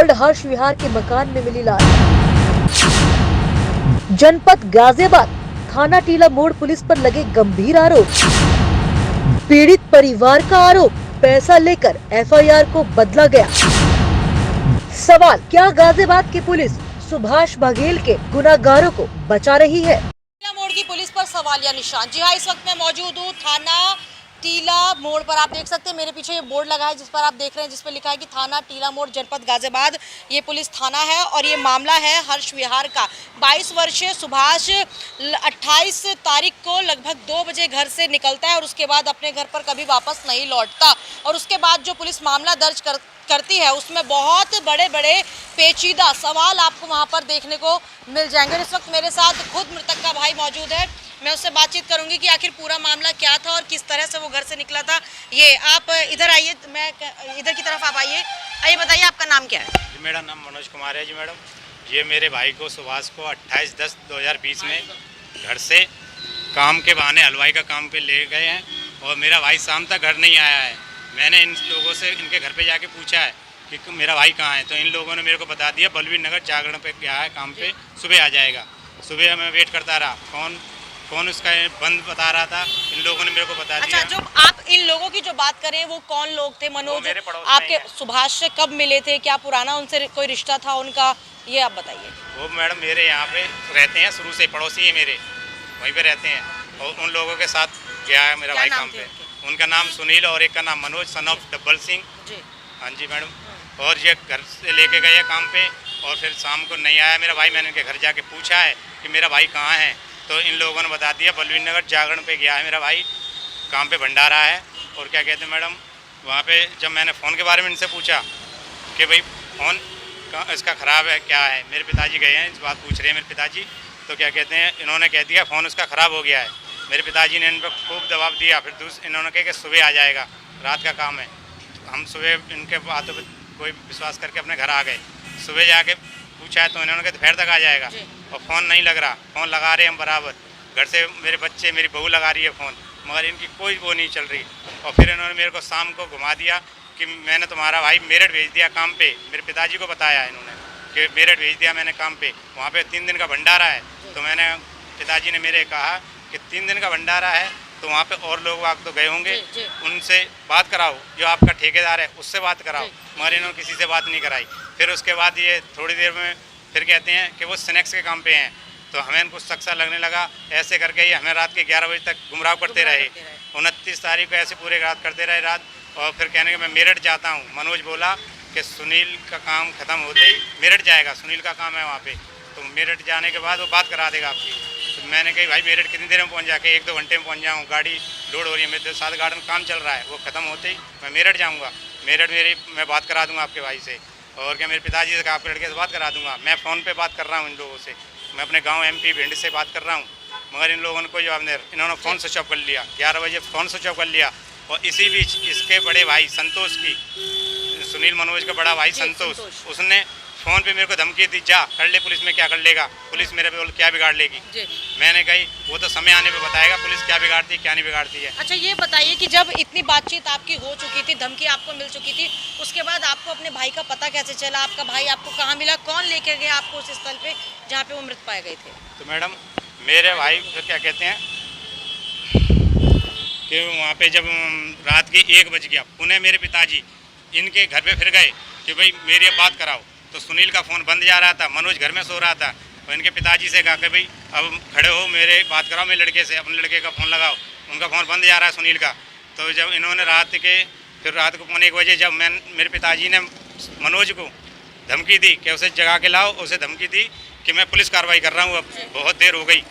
Old हर्ष विहार के मकान में मिली लाश। जनपद गाजियाबाद थाना टीला मोड़ पुलिस पर लगे गंभीर आरोप। पीड़ित परिवार का आरोप, पैसा लेकर एफआईआर को बदला गया। सवाल, क्या गाजियाबाद की पुलिस सुभाष बघेल के गुनाहगारों को बचा रही है? टीला मोड़ की पुलिस पर सवालिया निशान। जी हाँ, इस वक्त मैं मौजूद हूँ थाना टीला मोड़ पर। आप देख सकते हैं मेरे पीछे ये बोर्ड लगा है जिस पर आप देख रहे हैं, जिस पर लिखा है कि थाना टीला मोड़ जनपद गाजियाबाद ये पुलिस थाना है। और ये मामला है हर्ष विहार का। 22 वर्षीय सुभाष 28 तारीख को लगभग 2 बजे घर से निकलता है और उसके बाद अपने घर पर कभी वापस नहीं लौटता। और उसके बाद जो पुलिस मामला दर्ज करती है उसमें बहुत बड़े बड़े पेचीदा सवाल आपको वहां पर देखने को मिल जाएंगे। इस वक्त मेरे साथ खुद मृतक का भाई मौजूद है। मैं उससे बातचीत करूंगी कि आखिर पूरा मामला क्या था और किस तरह से वो घर से निकला था। ये आप इधर आइए, मैं इधर की तरफ आप आइए। आइए बताइए, आपका नाम क्या है? जी, मेरा नाम मनोज कुमार है। जी मैडम, ये मेरे भाई को सुभाष को 28/10/2020 में घर से काम के बहाने हलवाई का काम पे ले गए हैं और मेरा भाई शाम तक घर नहीं आया है। मैंने इन लोगों से इनके घर पे जाके पूछा है कि मेरा भाई कहाँ है, तो इन लोगों ने मेरे को बता दिया बलवीर नगर जागरण पे गया है काम पे, सुबह आ जाएगा। सुबह मैं वेट करता रहा, फोन उसका बंद बता रहा था। इन लोगों ने मेरे को बता दिया। अच्छा, जो आप इन लोगों की जो बात करें वो कौन लोग थे? मनोज आपके सुभाष से कब मिले थे? क्या पुराना उनसे कोई रिश्ता था उनका, ये आप बताइए। वो मैडम मेरे यहाँ पे रहते हैं, शुरू से पड़ोसी है मेरे, वहीं पे रहते हैं। और उन लोगों के साथ गया है मेरा भाई काम पे। उनका नाम सुनील और एक का नाम Manoj son of double Singh. हाँ जी मैडम। और ये घर से लेके गए काम पे और फिर शाम को नहीं आया मेरा भाई। मैंने इनके घर जाके पूछा है कि मेरा भाई कहाँ है, तो इन लोगों ने बता दिया बलवीर नगर जागरण पे गया है मेरा भाई, काम पे भंडारा है। और क्या कहते हैं मैडम, वहाँ पे जब मैंने फ़ोन के बारे में इनसे पूछा कि भाई फ़ोन इसका ख़राब है क्या है, मेरे पिताजी गए हैं, इस बात पूछ रहे हैं मेरे पिताजी, तो क्या कहते हैं इन्होंने कह दिया फ़ोन उसका ख़राब हो गया है। मेरे पिताजी ने इन पर खूब दबाव दिया। फिर इन्होंने कहा कि सुबह आ जाएगा, रात का काम है। हम सुबह इनके बातों पर कोई विश्वास करके अपने घर आ गए। सुबह जाके पूछा है तो इन्होंने कहा दोपहर तक आ जाएगा और फ़ोन नहीं लग रहा। फ़ोन लगा रहे हैं हम बराबर, घर से मेरे बच्चे मेरी बहू लगा रही है फ़ोन, मगर इनकी कोई वो नहीं चल रही। और फिर इन्होंने मेरे को शाम को घुमा दिया कि मैंने तुम्हारा भाई मेरठ भेज दिया काम पे। मेरे पिताजी को बताया इन्होंने कि मेरठ भेज दिया मैंने काम पे, वहाँ पे 3 दिन का भंडारा है। तो मैंने पिताजी ने मेरे कहा कि 3 दिन का भंडारा है तो वहाँ पे और लोग आप तो गए होंगे, उनसे बात कराओ, जो आपका ठेकेदार है उससे बात कराओ। मगर इन्होंने किसी से बात नहीं कराई। फिर उसके बाद ये थोड़ी देर में फिर कहते हैं कि वो स्नैक्स के काम पे हैं, तो हमें कुछ शक सा लगने लगा। ऐसे करके ये हमें रात के 11 बजे तक गुमराह करते रहे। 29 तारीख को ऐसे पूरे रात करते रहे रात। और फिर कहने कि मैं मेरठ जाता हूँ। मनोज बोला कि सुनील का काम ख़त्म होते ही मेरठ जाएगा, सुनील का काम है वहाँ पे, तो मेरठ जाने के बाद वो बात करा देगा आपकी। तो मैंने कही भाई मेरठ कितनी देर में पहुँच जाके 1-2 घंटे में पहुँच जाऊँ, गाड़ी लोड हो रही है, मेरे साथ गार्डन काम चल रहा है, वो ख़त्म होते ही मैं मेरठ जाऊँगा। मेरठ मैं बात करा दूँगा आपके भाई से, और क्या मेरे पिताजी से आपके लड़के से बात करा दूँगा। मैं फ़ोन पे बात कर रहा हूँ इन लोगों से, मैं अपने गांव MP भिंड से बात कर रहा हूँ, मगर इन लोगों ने कोई जवाब नहीं। इन्होंने फ़ोन स्विच ऑफ कर लिया, 11 बजे फ़ोन स्विच ऑफ कर लिया। और इसी बीच इसके बड़े भाई संतोष की, सुनील मनोज का बड़ा भाई संतोष, उसने फ़ोन पे मेरे को धमकी दी, जा कर ले पुलिस में, क्या कर लेगा, पुलिस मेरे पे क्या बिगाड़ लेगी। मैंने कही वो तो समय आने पे बताएगा पुलिस क्या बिगाड़ती है क्या नहीं बिगाड़ती है। अच्छा, ये बताइए कि जब इतनी बातचीत आपकी हो चुकी थी, धमकी आपको मिल चुकी थी, उसके बाद आपको अपने भाई का पता कैसे चला? आपका भाई आपको कहाँ मिला? कौन लेकर गया आपको उस स्थल पे जहाँ पे वो मृत पाए गए थे? तो मैडम मेरे भाई क्या कहते हैं कि वहाँ पे जब रात के 1 बज गया, पुनः मेरे पिताजी इनके घर पे फिर गए कि भाई मेरी बात कराओ। तो सुनील का फ़ोन बंद जा रहा था, मनोज घर में सो रहा था। और इनके पिताजी से कहा कि भाई अब खड़े हो, मेरे बात कराओ मेरे लड़के से, अपने लड़के का फ़ोन लगाओ। उनका फ़ोन बंद जा रहा है सुनील का। तो जब इन्होंने रात को 1 बजे जब मेरे पिताजी ने मनोज को धमकी दी कि उसे जगा के लाओ, उसे धमकी दी कि मैं पुलिस कार्रवाई कर रहा हूँ, अब बहुत देर हो गई,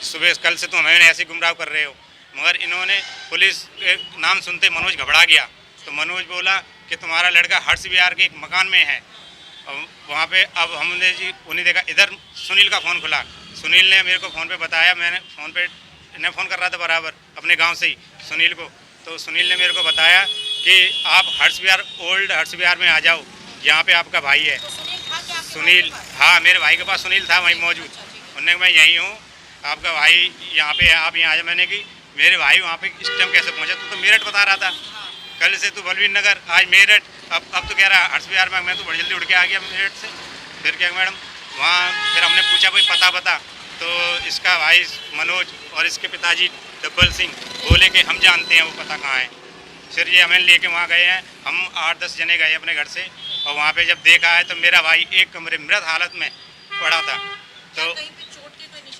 सुबह कल से तुम हमें ऐसे गुमराह कर रहे हो। मगर इन्होंने पुलिस के नाम सुनते मनोज घबरा गया। तो मनोज बोला कि तुम्हारा लड़का हर्ष विहार के एक मकान में है। वहाँ पे अब हमने जी उन्हें देखा, इधर सुनील का फ़ोन खुला। सुनील ने मेरे को फ़ोन पे बताया, मैंने फ़ोन कर रहा था बराबर अपने गांव से ही सुनील को। तो सुनील ने मेरे को बताया कि आप ओल्ड हर्ष विहार में आ जाओ, यहाँ पे आपका भाई है। सुनील, हाँ मेरे भाई के पास सुनील था वहीं मौजूद। उन्होंने मैं यहीं हूँ, आपका भाई यहाँ पे है, आप यहाँ आ जाओ। मैंने कि मेरे भाई वहाँ पे इस टाइम कैसे पहुँचा? तो मेरठ बता रहा था, कल से तो बलवीर नगर, आज मेरठ, अब तो कह रहा हर्ष विहार में। मैं तो बड़ी जल्दी उड़ के आ गया मेरठ से। फिर क्या मैडम, वहाँ फिर हमने पूछा भाई पता बता, तो इसका भाई मनोज और इसके पिताजी डब्बल सिंह बोले कि हम जानते हैं वो पता कहाँ है। फिर ये हमें लेके वहाँ गए हैं, हम 8-10 जने गए अपने घर से, और वहाँ पे जब देखा है तो मेरा भाई एक कमरे मृत हालत में पड़ा था। तो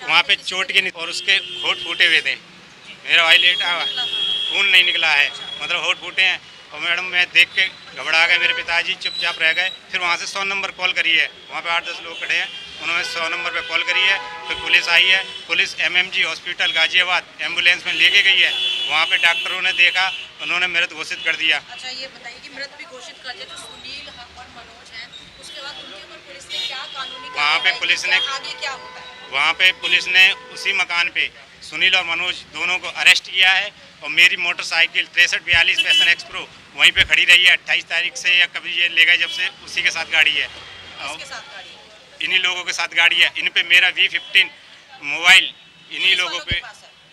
वहाँ पे चोट के और उसके होंठ फूटे हुए थे। मेरा भाई लेटा हुआ, खून नहीं निकला है, मतलब होंठ फूटे हैं। और मैडम मैं देख के घबरा गए, मेरे पिताजी चुपचाप रह गए। फिर वहाँ से 100 नंबर कॉल करी है, वहाँ पे 8-10 लोग खड़े हैं, उन्होंने 100 नंबर पे कॉल करी है। फिर पुलिस आई है, police MMG hospital Ghaziabad ambulance में लेके गई है। वहाँ पे डॉक्टरों ने देखा, उन्होंने मृत घोषित कर दिया। अच्छा ये बताइए कि मृत भी घोषित कर दिया, तो सुनील और मनोज हैं, उसके बाद उनके ऊपर पुलिस ने क्या कानूनी वहाँ पे पुलिस ने आगे क्या होता है? वहाँ पे पुलिस ने उसी मकान पे सुनील और मनोज दोनों को अरेस्ट किया है। और मेरी मोटरसाइकिल 6342 पैशन एक्सप्रो वहीं पे खड़ी रही है 28 तारीख से, या कभी ये ले गए जब से, उसी के साथ गाड़ी है। किसके साथ गाड़ी है? इन्हीं लोगों के साथ गाड़ी है। इन पे मेरा V15 मोबाइल इन्हीं लोगों पे,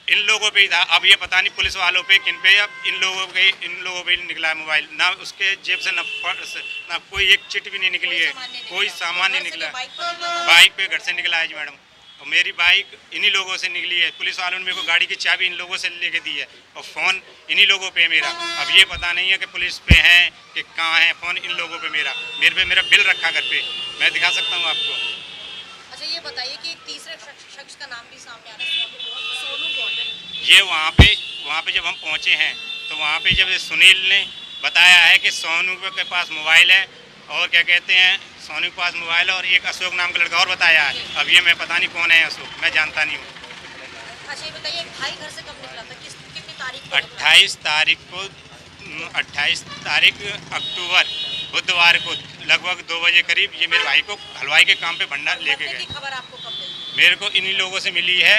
इन लोगों पे ही था। अब ये पता नहीं पुलिस वालों पे किन पे, अब इन लोगों पे ही निकला है मोबाइल। ना उसके जेब से ना कोई एक चिट भी नहीं निकली है, कोई सामान नहीं निकला। बाइक पे घर से निकला है जी मैडम, और मेरी बाइक इन्हीं लोगों से निकली है। पुलिस वालों ने मेरे को गाड़ी की चाबी इन लोगों से लेके दी है, और फ़ोन इन्हीं लोगों पे है मेरा। अब ये पता नहीं है कि पुलिस पे है कि कहाँ है। फ़ोन इन लोगों पे मेरा बिल रखा घर पे, मैं दिखा सकता हूँ आपको। अच्छा ये बताइए कि एक तीसरे शख्स का नाम भी सामने आ रहा है, सोनू कौन है? ये वहाँ पे जब हम पहुँचे हैं, तो वहाँ पे जब सुनील ने बताया है कि सोनू के पास मोबाइल है, और क्या कहते हैं, सोनू के पास मोबाइल है, और एक अशोक नाम का लड़का और बताया है। अब ये मैं पता नहीं कौन है अशोक, मैं जानता नहीं हूँ। अच्छा ये बताइए भाई घर से कब निकला था, कितनी तारीख को? 28 तारीख अक्टूबर बुधवार को लगभग 2 बजे करीब ये मेरे भाई को हलवाई के काम पे भंडार लेके गए। खबर आपको कब मिली? मेरे को इन्हीं लोगों से मिली है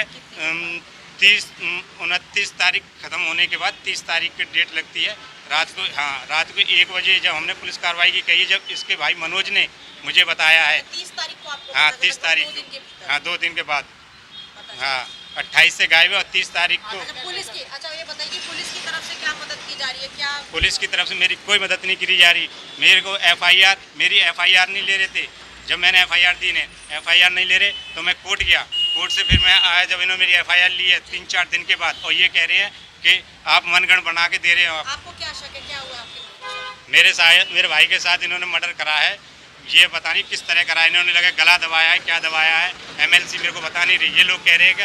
29 तारीख ख़त्म होने के बाद 30 तारीख की डेट लगती है रात को। हाँ, रात को 1 बजे जब हमने पुलिस कार्रवाई की कही, जब इसके भाई मनोज ने मुझे बताया है। 30 तारीख को आपको? हाँ 30 तारीख को, हाँ 2 दिन के बाद। हाँ 28 से गायब है, और 30 तारीख को। पुलिस की, अच्छा ये बताइए कि पुलिस की तरफ से क्या मदद की जा रही है? क्या पुलिस की तरफ से मेरी कोई मदद नहीं की जा रही। मेरे को मेरी FIR नहीं ले रहे थे। जब मैंने FIR दी ने, FIR नहीं ले रहे तो मैं कोर्ट गया। कोर्ट से फिर मैं आया, जब इन्होंने मेरी FIR ली है 3-4 दिन के बाद, और ये कह रहे हैं कि आप मनगढ़ बना के दे रहे हो। आपको क्या शक है, क्या हुआ आपके? मेरे भाई के साथ इन्होंने मर्डर करा है। ये पता नहीं किस तरह करा है, इन्होंने लगा गला दबाया है, क्या दबाया है, MLC मेरे को बता नहीं रही। ये लोग कह रहे हैं कि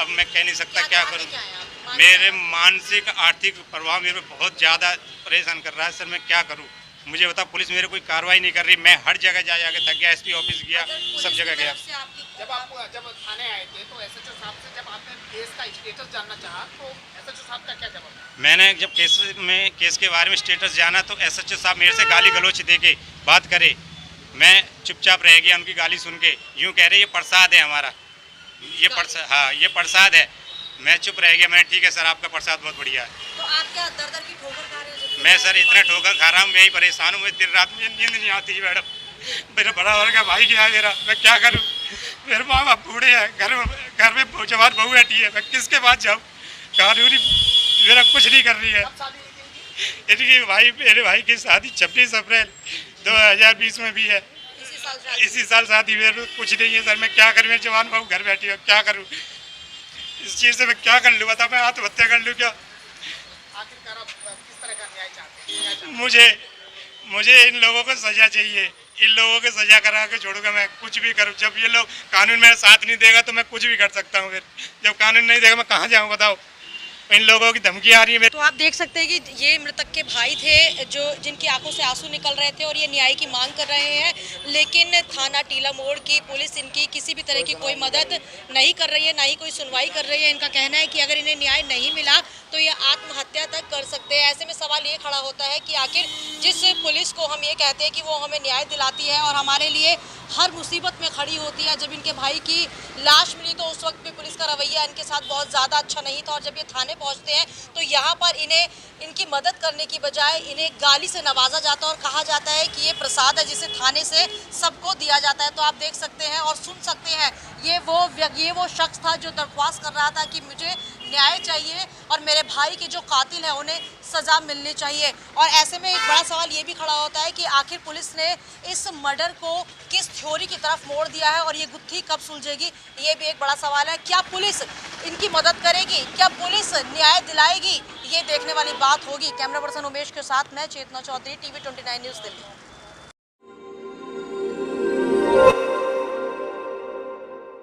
अब मैं कह नहीं सकता क्या करूं। मेरे मानसिक आर्थिक प्रभाव मेरे को बहुत ज़्यादा परेशान कर रहा है। सर मैं क्या करूं, मुझे बता। पुलिस मेरे कोई कार्रवाई नहीं कर रही। मैं हर जगह जा थक गया, SP ऑफिस गया, सब जगह गया। जब थाने आए थे तो SHO साहब से जब आपने केस का स्टेटस जानना चाहा, तो SHO साहब का क्या जवाब? मैंने जब केस के बारे में स्टेटस जाना, तो SHO साहब मेरे से गाली गलौच दे के बात करे। मैं चुपचाप रह गया उनकी गाली सुन के। यूँ कह रहे ये प्रसाद है हमारा, ये प्रसाद, हाँ ये प्रसाद है। मैं चुप रह गया। मैंने ठीक है सर, आपका प्रसाद बहुत बढ़िया है। तो आप क्या दर की ठोकर खा रहे हो? मैं सर इतना ठोकर खा रहा हूँ, मैं ही परेशान हूँ। दिन रात में नींद नहीं आती है मैडम। मेरा बड़ा वर्ग भाई गया है मेरा, मैं क्या करूँ। मेरे माँ बाप बूढ़े हैं, घर में जवान बहू बैठी है, मैं किसके पास जाऊँ। कानूनी मेरा कुछ नहीं कर रही है। इनकी मेरे भाई की शादी 26 अप्रैल 2020 में भी है। इसी साल शादी। मेरे कुछ नहीं है सर, मैं क्या करूँ। मेरी जवान बहू घर बैठी है, क्या करूँ। इस चीज़ से मैं क्या कर लूँ, बता। मैं आत्महत्या कर लूँ क्या? आखिरकार आप किस तरह का न्याय चाहते हैं? मुझे इन लोगों को सजा चाहिए। इन लोगों को सजा करा के छोड़ूंगा मैं, कुछ भी करूँ। जब ये लोग कानून मेरा साथ नहीं देगा तो मैं कुछ भी कर सकता हूँ। फिर जब कानून नहीं देगा मैं कहाँ जाऊँ बताओ। इन लोगों की धमकी आ रही है। तो आप देख सकते हैं कि ये मृतक के भाई थे, जो जिनकी आंखों से आंसू निकल रहे थे, और ये न्याय की मांग कर रहे हैं। लेकिन थाना टीला मोड़ की पुलिस इनकी किसी भी तरह की कोई मदद नहीं कर रही है, ना ही कोई सुनवाई कर रही है। इनका कहना है कि अगर इन्हें न्याय नहीं मिला तो ये आत्महत्या तक कर सकते हैं। ऐसे में सवाल ये खड़ा होता है कि आखिर जिस पुलिस को हम ये कहते हैं कि वो हमें न्याय दिलाती है और हमारे लिए हर मुसीबत में खड़ी होती है, जब इनके भाई की लाश मिली तो उस वक्त भी पुलिस का रवैया इनके साथ बहुत ज़्यादा अच्छा नहीं था। और जब ये थाने पहुंचते हैं तो यहाँ पर इन्हें इनकी मदद करने की बजाय इन्हें गाली से नवाजा जाता है और कहा जाता है कि ये प्रसाद है जिसे थाने से सबको दिया जाता है। तो आप देख सकते हैं और सुन सकते हैं, ये वो शख्स था जो दरख्वास्त कर रहा था कि मुझे न्याय चाहिए और मेरे भाई के जो कातिल हैं उन्हें सज़ा मिलनी चाहिए। और ऐसे में एक बड़ा सवाल ये भी खड़ा होता है कि आखिर पुलिस ने इस मर्डर को किस थ्योरी की तरफ मोड़ दिया है और ये गुत्थी कब सुलझेगी, ये भी एक बड़ा सवाल है। क्या पुलिस इनकी मदद करेगी, क्या पुलिस न्याय दिलाएगी, ये देखने वाली बात होगी। कैमरा पर्सन उमेश के साथ मैं चेतना चौधरी, TV 29 न्यूज़ दिल्ली।